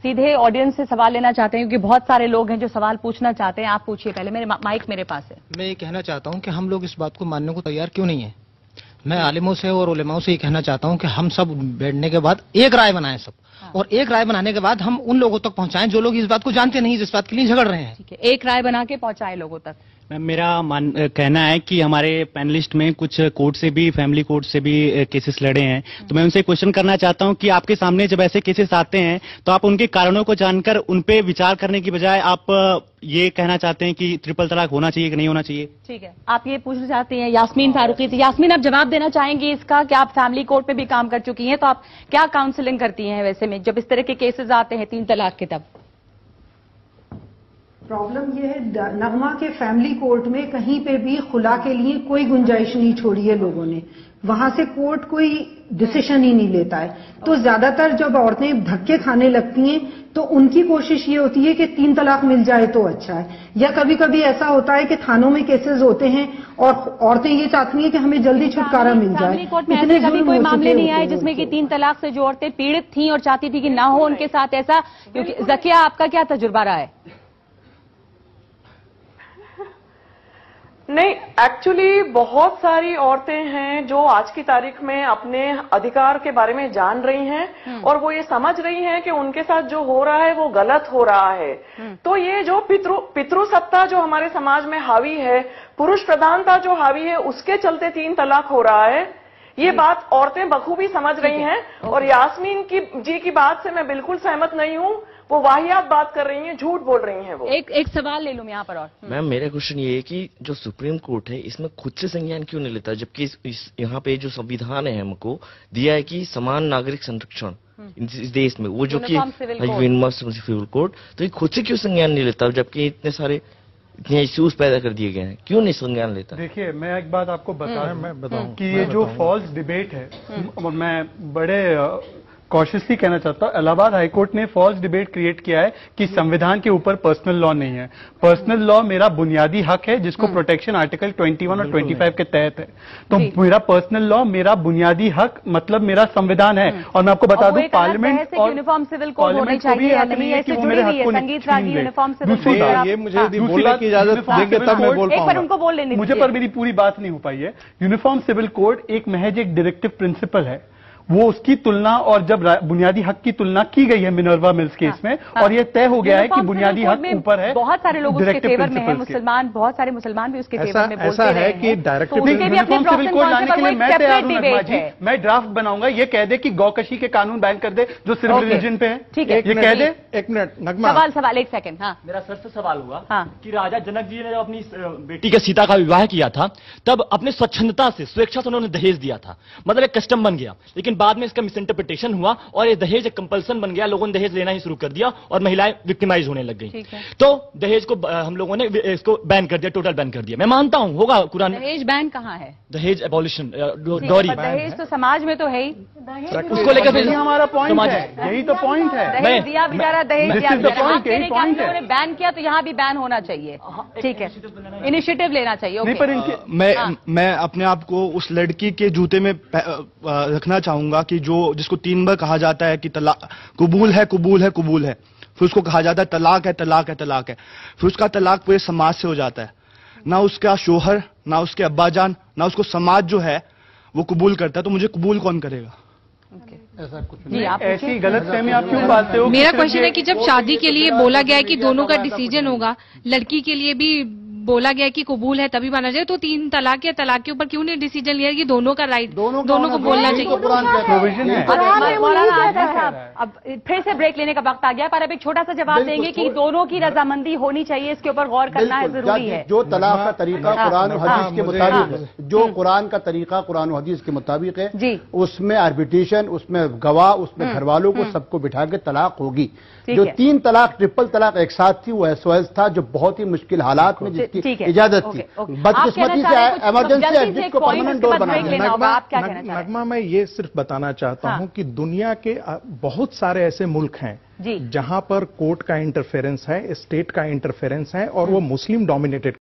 सीधे ऑडियंस से सवाल लेना चाहते हैं, क्योंकि बहुत सारे लोग हैं जो सवाल पूछना चाहते हैं। आप पूछिए पहले, मेरे माइक मेरे पास है। मैं ये कहना चाहता हूँ कि हम लोग इस बात को मानने को तैयार क्यों नहीं है। मैं आलिमों से और उलेमाओं से ये कहना चाहता हूँ कि हम सब बैठने के बाद एक राय बनाएं सब, और एक राय बनाने के बाद हम उन लोगों तक पहुंचाएं जो लोग इस बात को जानते नहीं, जिस बात के लिए झगड़ रहे हैं। ठीक है, एक राय बना के पहुंचाएं लोगों तक। मेरा कहना है कि हमारे पैनलिस्ट में कुछ कोर्ट से भी, फैमिली कोर्ट से भी केसेस लड़े हैं, तो मैं उनसे क्वेश्चन करना चाहता हूं कि आपके सामने जब ऐसे केसेस आते हैं तो आप उनके कारणों को जानकर उन पे विचार करने की बजाय आप ये कहना चाहते हैं कि ट्रिपल तलाक होना चाहिए कि नहीं होना चाहिए। ठीक है, आप ये पूछना चाहती हैं यास्मीन फारूकी से। यास्मीन, आप जवाब देना चाहेंगी इसका कि आप फैमिली कोर्ट में भी काम कर चुकी हैं, तो आप क्या काउंसलिंग करती हैं वैसे में जब इस तरह के केसेस आते हैं 3 तलाक के? तब प्रॉब्लम यह है, नगमा के फैमिली कोर्ट में कहीं पे भी खुला के लिए कोई गुंजाइश नहीं छोड़ी है लोगों ने। वहां से कोर्ट कोई डिसीजन ही नहीं लेता है। तो ज्यादातर जब औरतें धक्के खाने लगती हैं तो उनकी कोशिश ये होती है कि 3 तलाक मिल जाए तो अच्छा है, या कभी कभी ऐसा होता है कि थानों में केसेस होते हैं और औरतें ये चाहती हैं कि हमें जल्दी छुटकारा मिल जाए। फैमिली कोर्ट में ऐसे कभी कोई मामले नहीं आए जिसमें कि 3 तलाक से जो औरतें पीड़ित थीं और चाहती थी कि ना हो उनके साथ ऐसा? क्योंकि ज़किया, आपका क्या तजुर्बा रहा है? नहीं, एक्चुअली बहुत सारी औरतें हैं जो आज की तारीख में अपने अधिकार के बारे में जान रही हैं और वो ये समझ रही हैं कि उनके साथ जो हो रहा है वो गलत हो रहा है। तो ये जो पितृसत्ता जो हमारे समाज में हावी है, पुरुष प्रधानता जो हावी है, उसके चलते 3 तलाक हो रहा है, ये बात औरतें बखूबी समझ रही हैं। और यास्मीन जी की बात से मैं बिल्कुल सहमत नहीं हूं। वो वाहियात बात कर रही हैं, झूठ बोल रही हैं वो। एक सवाल ले लूं यहाँ पर। और मैम, मेरा क्वेश्चन ये है कि जो सुप्रीम कोर्ट है इसमें खुद से संज्ञान क्यों नहीं लेता, जबकि यहाँ पे जो संविधान है हमको दिया है कि समान नागरिक संरक्षण इस देश में, वो जो कि यूनिवर्सल सिविल कोड, तो ये खुद से क्यों संज्ञान नहीं लेता, जबकि इतने इश्यूज पैदा कर दिए गए हैं, क्यों नहीं संज्ञान लेता? देखिए, मैं एक बात आपको बताऊं कि ये जो फॉल्स डिबेट है, और मैं बड़े कॉशियसली कहना चाहता हूं, इलाहाबाद हाईकोर्ट ने फॉल्स डिबेट क्रिएट किया है कि संविधान के ऊपर पर्सनल लॉ नहीं है। पर्सनल लॉ मेरा बुनियादी हक है जिसको प्रोटेक्शन आर्टिकल 21 और 25 के तहत है। तो मेरा पर्सनल लॉ, मेरा बुनियादी हक मतलब मेरा संविधान है। और मैं आपको बता दूं, पार्लियामेंट और यूनिफॉर्म सिविल कोड होने चाहिए या नहीं, ऐसे जुड़ी हुई है संगीत रागी यूनिफॉर्म सिविल कोड। ये मुझे बोलने की इजाजत देंगे तब मैं बोल पाऊंगा। उनको बोल लेने मुझे पर मेरी पूरी बात नहीं हो पाई है। यूनिफॉर्म सिविल कोड एक महज एक डायरेक्टिव प्रिंसिपल है, वो उसकी तुलना, और जब बुनियादी हक की तुलना की गई है मिनर्वा मिल्स केस में, और ये तय हो गया है कि बुनियादी हक ऊपर है। बहुत सारे लोग उसके फेवर में हैं, मुसलमान, बहुत सारे मुसलमान भी उसके फेवर में बोलते ऐसा है कि डायरेक्टिव यूनिफॉर्म सिविल कोड लाने के लिए मैं तैयार हूं नगमा जी। मैं ड्राफ्ट बनाऊंगा, ये कह दे कि गौकशी के कानून बैन कर दे जो सिर्फ रिलीजन पे है। ठीक है, ये कह दे। एक मिनट नगमा, सवाल 1 सेकंड। हाँ, मेरा सर से सवाल हुआ कि राजा जनक जी ने जब अपनी बेटी के सीता का विवाह किया था तब अपने स्वच्छंदता से, स्वेच्छा से उन्होंने दहेज दिया था, मतलब एक कस्टम बन गया। लेकिन बाद में इसका इंटरप्रिटेशन हुआ और ये दहेज एक कंपल्सन बन गया, लोगों ने दहेज लेना ही शुरू कर दिया और महिलाएं विक्टिमाइज होने लग गई। तो दहेज को हम लोगों ने इसको बैन कर दिया, टोटल बैन कर दिया। मैं मानता हूं होगा कुरान। दहेज बैन कहाँ है? दहेज एबॉलिशन, डॉरी। दहेज तो समाज में तो है ही, उसको लेकर फिर हमारा पॉइंट है, यही तो पॉइंट है। दहेज दिया बेचारा, दहेज दिया, बैन किया तो यहाँ भी बैन होना चाहिए। ठीक है, इनिशिएटिव लेना चाहिए। मैं अपने आप को उस लड़की के जूते में रखना चाहूंगा कि जो जिसको 3 बार कहा जाता है कि तलाक कबूल है, कबूल है, कबूल है, फिर उसको कहा जाता है तलाक है, तलाक है, तलाक है, फिर उसका तलाक पूरे समाज से हो जाता है। ना उसका शोहर, ना उसके अब्बाजान, ना उसको समाज जो है वो कबूल करता है, तो मुझे कबूल कौन करेगा? ऐसा कुछ नहीं, ऐसी गलतफहमी आप क्यों पालते हो? मेरा क्वेश्चन है कि जब शादी के लिए बोला गया है कि दोनों का डिसीजन होगा, लड़की के लिए भी बोला गया कि कबूल है तभी माना जाए, तो 3 तलाक या तलाक के ऊपर क्यों नहीं डिसीजन लिया कि दोनों का राइट, दोनों को बोलना चाहिए? प्रोविजन है। अब फिर से ब्रेक लेने का वक्त आ गया, पर अब एक छोटा सा जवाब देंगे कि दोनों की रजामंदी होनी चाहिए, इसके ऊपर गौर करना है, जरूरी है। जो तलाक का तरीका कुरान और हदीस के मुताबिक है, जो कुरान का तरीका कुरान और हदीस के मुताबिक है, उसमें आर्बिट्रेशन, उसमें गवाह, उसमें घर वालों को सबको बिठा के तलाक होगी। जो 3 तलाक, ट्रिपल तलाक एक साथ थी, वो एसओएस था, जो बहुत ही मुश्किल हालात में जिसकी इजाजत थी, बदकिस्मती से इमरजेंसी एक्ट को परमानेंट डोर बना दिया। नगमा, मैं ये सिर्फ बताना चाहता हूं कि दुनिया के बहुत सारे ऐसे मुल्क हैं जहां पर कोर्ट का इंटरफेरेंस है, स्टेट का इंटरफेरेंस है, और वो मुस्लिम डोमिनेटेड